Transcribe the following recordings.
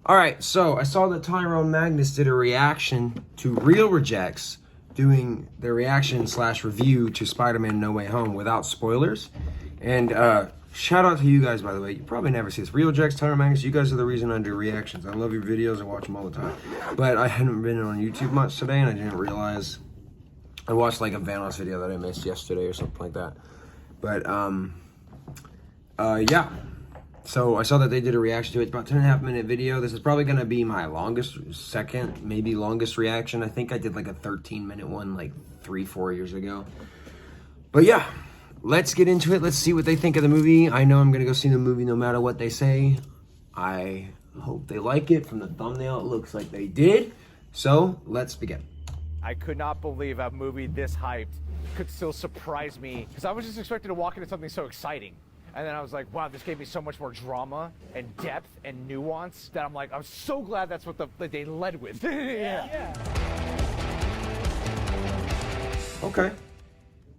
All right, so I saw that Tyrone Magnus did a reaction to Real Rejects doing their reaction / review to Spider-Man No Way Home without spoilers. And shout out to you guys, by the way. You probably never see this. Real Rejects, Tyrone Magnus, you guys are the reason I do reactions. I love your videos. I watch them all the time. But I hadn't been on YouTube much today, and I didn't realize. I watched like a Vanos video that I missed yesterday or something like that. But, yeah. So I saw that they did a reaction to it. It's about 10.5 minute video. This is probably going to be my second, maybe longest reaction. I think I did like a 13-minute one like 3-4 years ago. But yeah, let's get into it. Let's see what they think of the movie. I know I'm going to go see the movie no matter what they say. I hope they like it. From the thumbnail, it looks like they did. So let's begin. I could not believe a movie this hyped could still surprise me, because I was just expecting to walk into something so exciting. And then I was like, wow, this gave me so much more drama and depth and nuance that I'm like, I'm so glad that's what they led with. Yeah. Okay.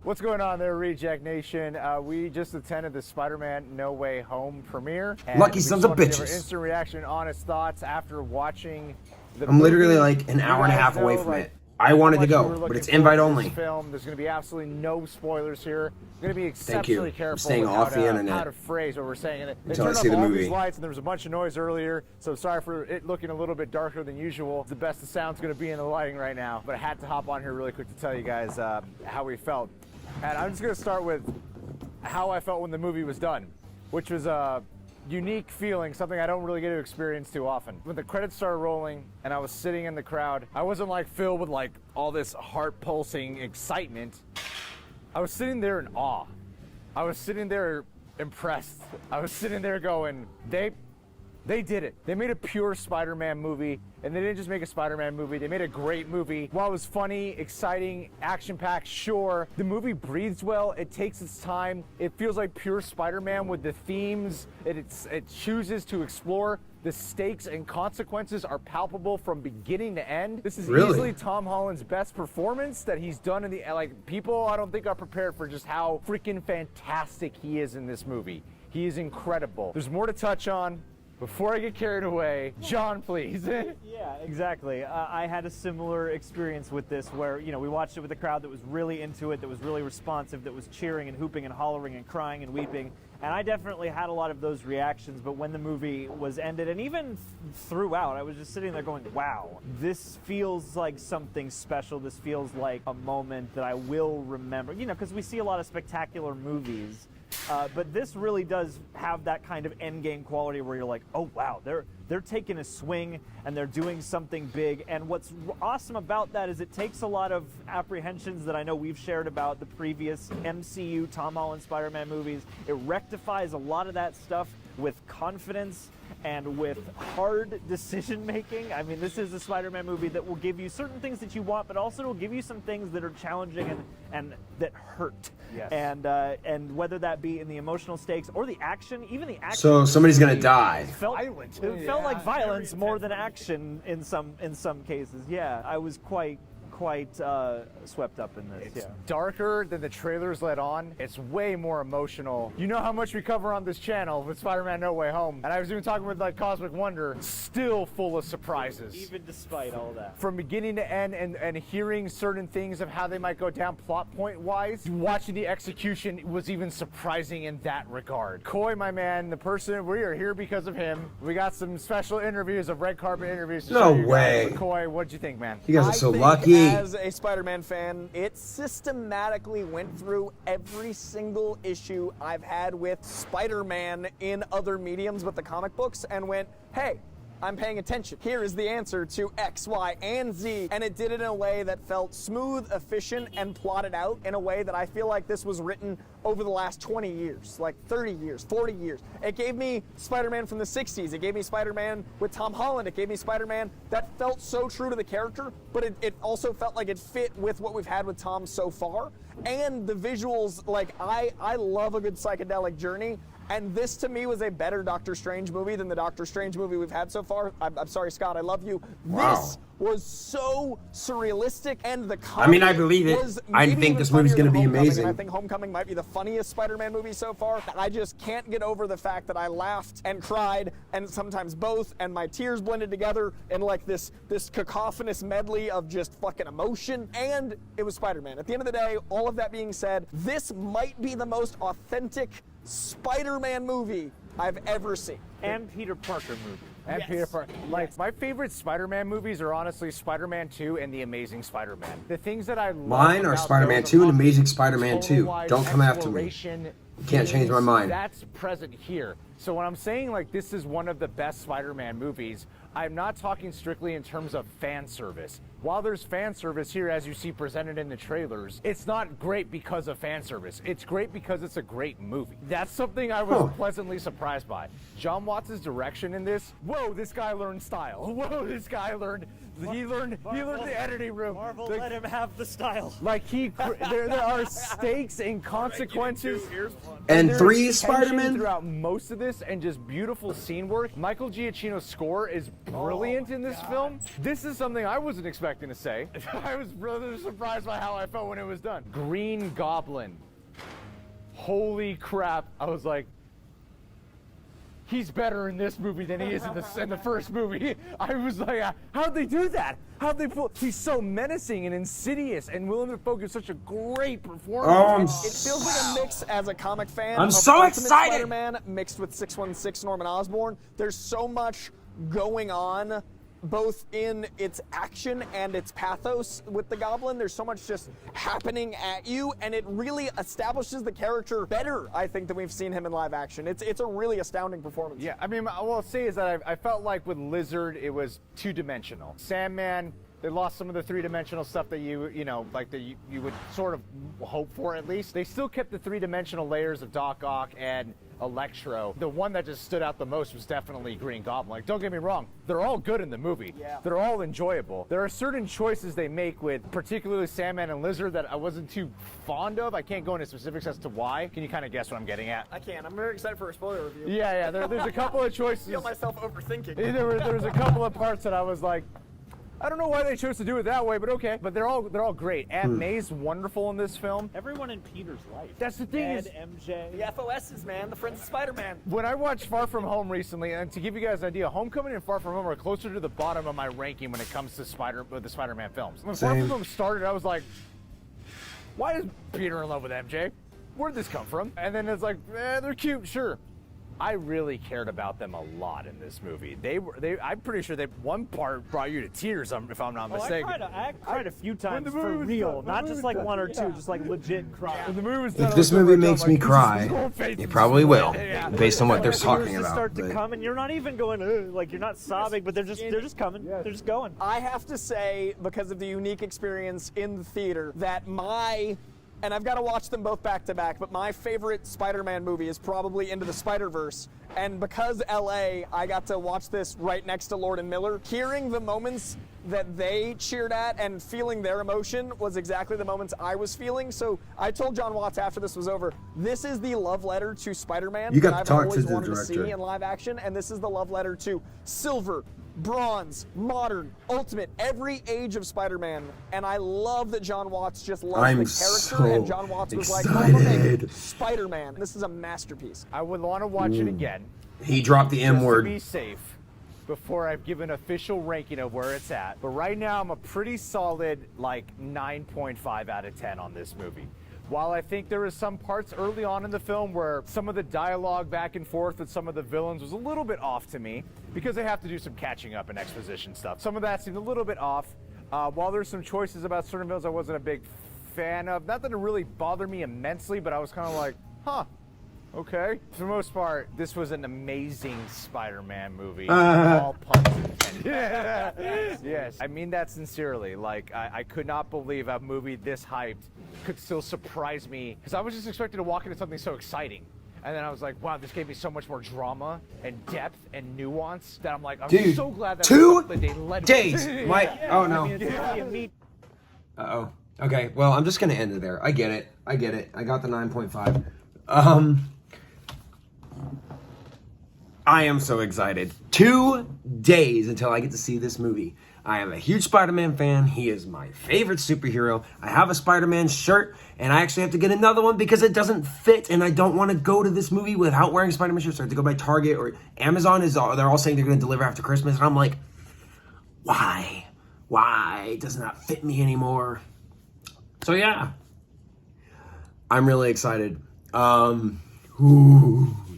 What's going on there, Reject Nation? We just attended the Spider-Man No Way Home premiere. And Lucky sons of bitches. Instant reaction, honest thoughts after watching the I'm literally movie. like an hour and a half away from like, it. I wanted to how much go, we were but it's looking invite forward to only. this film. There's going to be absolutely no spoilers here. We're going to be you. exceptionally I'm careful staying with off the how internet to phrase what we're saying. And they until I turned see off the all movie. these lights, and there was a bunch of noise earlier, so sorry for it looking a little bit darker than usual. The best the sound's going to be in the lighting right now, but I had to hop on here really quick to tell you guys how we felt. And I'm just going to start with how I felt when the movie was done, which was a unique feeling, something I don't really get to experience too often. When the credits started rolling and I was sitting in the crowd, I wasn't like filled with like all this heart pulsing excitement. I was sitting there in awe. I was sitting there impressed. I was sitting there going, they did it. They made a pure Spider-Man movie, and they didn't just make a Spider-Man movie, they made a great movie. While it was funny, exciting, action-packed, sure, the movie breathes well, it takes its time, it feels like pure Spider-Man with the themes it chooses to explore. The stakes and consequences are palpable from beginning to end. This is easily Tom Holland's best performance that he's done in the, like, people I don't think are prepared for just how freaking fantastic he is in this movie. He is incredible. There's more to touch on. Before I get carried away, John, please. Yeah, exactly. I had a similar experience with this where, you know, we watched it with a crowd that was really into it, that was really responsive, that was cheering and hooping and hollering and crying and weeping. And I definitely had a lot of those reactions, but when the movie was ended, and even throughout, I was just sitting there going, wow, this feels like something special. This feels like a moment that I will remember. You know, because we see a lot of spectacular movies, but this really does have that kind of endgame quality where you're like, oh wow, they're taking a swing and they're doing something big. And what's awesome about that is it takes a lot of apprehensions that I know we've shared about the previous MCU Tom Holland Spider-Man movies. It rectifies a lot of that stuff with confidence and with hard decision making. I mean, this is a Spider-Man movie that will give you certain things that you want, but also will give you some things that are challenging and that hurt. Yes. And whether that be in the emotional stakes or the action, even the action. So somebody's gonna die. It felt like violence more than action in some cases. Yeah, I was quite swept up in this. It's darker than the trailers let on. It's way more emotional. You know how much we cover on this channel with Spider-Man No Way Home. And I was even talking with like Cosmic Wonder, still full of surprises. Even despite all that. From beginning to end and hearing certain things of how they might go down plot point wise, watching the execution was even surprising in that regard. Coy, my man, the person, we are here because of him. We got some special interviews of red carpet interviews. To No show you way. guys. Coy, what'd you think, man? You guys are so I think lucky. As a Spider-Man fan, it systematically went through every single issue I've had with Spider-Man in other mediums but the comic books and went, hey, I'm paying attention. Here is the answer to X, Y, and Z. And it did it in a way that felt smooth, efficient, and plotted out in a way that I feel like this was written over the last 20 years, like 30 years, 40 years. It gave me Spider-Man from the 60s. It gave me Spider-Man with Tom Holland. It gave me Spider-Man that felt so true to the character, but it also felt like it fit with what we've had with Tom so far. And the visuals, like I love a good psychedelic journey. And this to me was a better Doctor Strange movie than the Doctor Strange movie we've had so far. I'm sorry, Scott, I love you. Wow. This was so surrealistic, and the comedy I mean, I believe it. was I maybe think even this movie's funnier gonna than be Homecoming, amazing. and I think Homecoming might be the funniest Spider-Man movie so far. I just can't get over the fact that I laughed and cried, and sometimes both, and my tears blended together in like this cacophonous medley of just fucking emotion, and it was Spider-Man. At the end of the day, all of that being said, this might be the most authentic Spider-Man movie I've ever seen. And Peter Parker movie. And Yes. Peter Parker. Like, my favorite Spider-Man movies are honestly Spider-Man 2 and The Amazing Spider-Man. The things that I love Mine are about Spider-Man those 2 and are Amazing Spider-Man 2. total-wide Don't come after me. exploration Can't change my themes. mind. That's present here. So when I'm saying like this is one of the best Spider-Man movies, I'm not talking strictly in terms of fan service. While there's fan service here, as you see presented in the trailers, it's not great because of fan service. It's great because it's a great movie. That's something I was pleasantly surprised by. John Watts' direction in this, whoa, this guy learned style. Whoa, this guy learned, he learned the editing room. Marvel The- let him have the style. like there are stakes and consequences. And There's 3 tension Spider-Man? throughout most of this, and just beautiful scene work. Michael Giacchino's score is brilliant in this film. This is something I wasn't expecting to say. I was really surprised by how I felt when it was done. Green Goblin. Holy crap! I was like, he's better in this movie than he is in the first movie. I was like, how'd they do that? How'd they pull? He's so menacing and insidious, and Willem Dafoe gives such a great performance. Oh, I'm It feels like a mix as a comic fan. I'm of so Ultimate excited! Spider-Man mixed with 616 Norman Osborn. There's so much going on, both in its action and its pathos with the Goblin. There's so much just happening at you, and it really establishes the character better, I think, than we've seen him in live action. It's a really astounding performance. Yeah, I mean, what I'll say is that I felt like with Lizard, it was two-dimensional. Sandman, they lost some of the three-dimensional stuff that you would sort of hope for at least. They still kept the three-dimensional layers of Doc Ock and Electro. The one that just stood out the most was definitely Green Goblin. Like, don't get me wrong, they're all good in the movie. Yeah. They're all enjoyable. There are certain choices they make with particularly Sandman and Lizard that I wasn't too fond of. I can't go into specifics as to why. Can you kind of guess what I'm getting at? I can. I'm very excited for a spoiler review. Yeah, there's a couple of choices. I feel myself overthinking. There was a couple of parts that I was like, I don't know why they chose to do it that way, but okay. But they're all great. Aunt May's wonderful in this film. Everyone in Peter's life. That's the thing Ed, is, MJ. The FOSs, man. The Friends of Spider-Man. when I watched Far From Home recently, and to give you guys an idea, Homecoming and Far From Home are closer to the bottom of my ranking when it comes to the Spider-Man films. When Far Same. From Home started, I was like, why is Peter in love with MJ? Where'd this come from? And then it's like, they're cute, sure. I really cared about them a lot in this movie. I'm pretty sure one part brought you to tears, if I'm not Oh, mistaken. I cried a few times the for movie was real, done, when not the just movie like was one or done, two, just like legit cry. When the movie was done, If I this was movie like, makes me "Jesus, cry, his whole face it is probably just will, wet." Yeah. based on what they're Tears talking just about. start to but- come, and you're not even going, "Ugh," like you're not sobbing, but they're just coming. They're just going. I have to say, because of the unique experience in the theater, that and I've got to watch them both back to back, but my favorite Spider-Man movie is probably Into the Spider-Verse. And because LA, I got to watch this right next to Lord and Miller, hearing the moments that they cheered at and feeling their emotion was exactly the moments I was feeling. So I told John Watts after this was over, this is the love letter to Spider-Man You got that to I've talk to always the wanted to director. see in live action, and this is the love letter to Silver, Bronze, Modern, Ultimate, every age of Spider-Man. And I love that John Watts just loves I'm the character, so and John Watts was like, "I'm gonna make excited." Spider-Man. This is a masterpiece. I would want to watch it again. He dropped the M Just to word. be safe before I've given official ranking of where it's at. But right now I'm a pretty solid like 9.5 out of 10 on this movie. While I think there is some parts early on in the film where some of the dialogue back and forth with some of the villains was a little bit off to me because they have to do some catching up and exposition stuff. Some of that seemed a little bit off. While there's some choices about certain villains I wasn't a big fan of, not that it really bothered me immensely, but I was kind of like, huh. Okay. For the most part, this was an amazing Spider-Man movie. All puns intended. Yes. I mean that sincerely. Like, I could not believe a movie this hyped could still surprise me. Because I was just expecting to walk into something so exciting. And then I was like, wow, this gave me so much more drama and depth and nuance that I'm like, I'm Dude, so glad that 2 they led days. with. My, oh no. I mean, it's really a neat. Uh-oh. Okay, well, I'm just gonna end it there. I get it. I got the 9.5. I am so excited. 2 days until I get to see this movie. I am a huge Spider-Man fan. He is my favorite superhero. I have a Spider-Man shirt, and I actually have to get another one because it doesn't fit, and I don't want to go to this movie without wearing Spider-Man shirts. So I have to go by Target or Amazon. They're all saying they're going to deliver after Christmas, and I'm like, why? Why? It does not fit me anymore. So yeah, I'm really excited.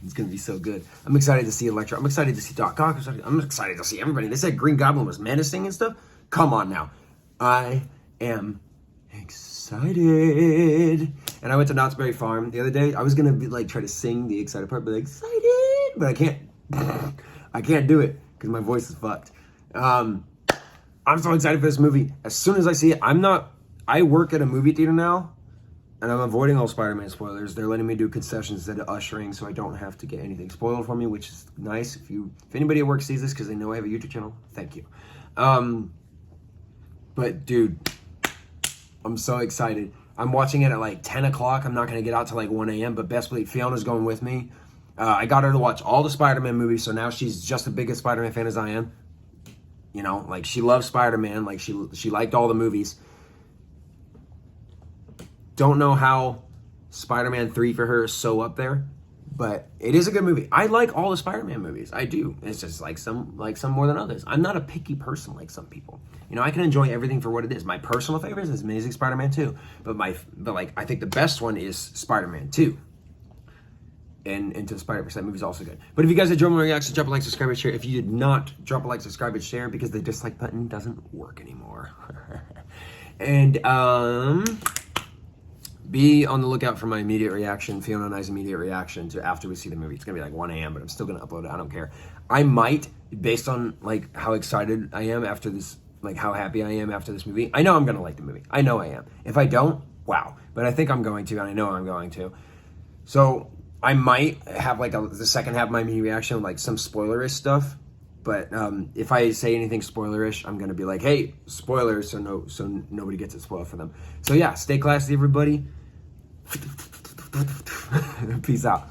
It's gonna be so good. I'm excited to see Electro. I'm excited to see Doc Ock. I'm excited to see everybody. They said Green Goblin was menacing and stuff. Come on now. I am excited. And I went to Knott's Berry Farm the other day. I was gonna be like try to sing the excited part, but excited, but I can't. I can't do it because my voice is fucked. I'm so excited for this movie. As soon as I see it, I work at a movie theater now. And I'm avoiding all Spider-Man spoilers. They're letting me do concessions instead of ushering, so I don't have to get anything spoiled for me, which is nice. If anybody at work sees this because they know I have a YouTube channel, thank you. But dude, I'm so excited. I'm watching it at like 10 o'clock. I'm not gonna get out till like 1 a.m. But best believe Fiona's going with me. I got her to watch all the Spider-Man movies, so now she's just as big a Spider-Man fan as I am. You know, like she loves Spider-Man. Like she liked all the movies. Don't know how Spider-Man 3 for her is so up there, but it is a good movie. I like all the Spider-Man movies. I do. It's just like some more than others. I'm not a picky person like some people. You know, I can enjoy everything for what it is. My personal favorite is Amazing Spider-Man 2, but I think the best one is Spider-Man 2. And Into the Spider-Verse, that movie's also good. But if you guys enjoyed my reaction, drop a like, subscribe, and share. If you did not, drop a like, subscribe, and share because the dislike button doesn't work anymore. And be on the lookout for my immediate reaction, Fiona and I's immediate reaction to after we see the movie. It's gonna be like 1 a.m., but I'm still gonna upload it. I don't care. I might, based on like how excited I am after this, like how happy I am after this movie. I know I'm gonna like the movie. I know I am. If I don't, wow. But I think I'm going to, and I know I'm going to. So I might have like the second half of my mini reaction with like some spoilerish stuff. But if I say anything spoilerish, I'm gonna be like, "Hey, spoilers!" So nobody gets it spoiled for them. So yeah, stay classy, everybody. Peace out.